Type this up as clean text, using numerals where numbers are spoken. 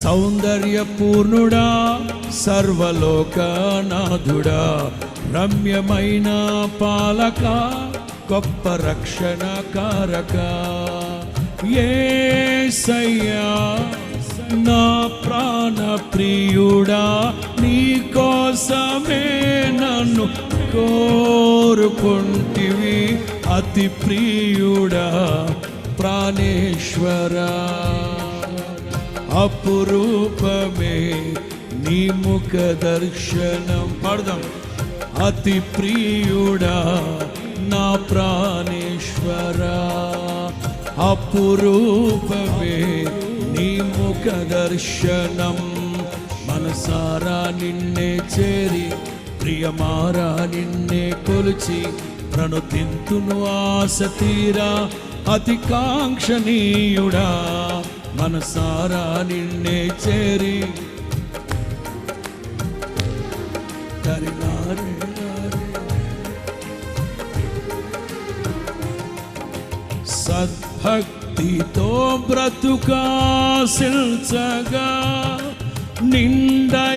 సౌందర్యపూర్ణుడా, సర్వలోకనాథుడా, రమ్యమైన పాలక, గొప్ప రక్షణ కారక, యేసయ్యా నా ప్రాణ ప్రియుడా, నీ కోసమే నన్ను కోరుకుంటివి, అతి ప్రియుడా ప్రాణేశ్వరా. అపురూపమే నీ ముఖ దర్శనం. పాడదాం. అతి ప్రియుడా నా ప్రాణేశ్వరా, అపురూపమే నీ ముఖ దర్శనం. మనసారా నిన్నే చేరి, ప్రియమారా నిన్నే కొలిచి, ప్రణుతింతును ఆశ తీరా, అతి కాంక్షణీయుడా. మనసారా నిన్నే చేరి, సద్భక్తితో బ్రతుకాశించగా, నిండా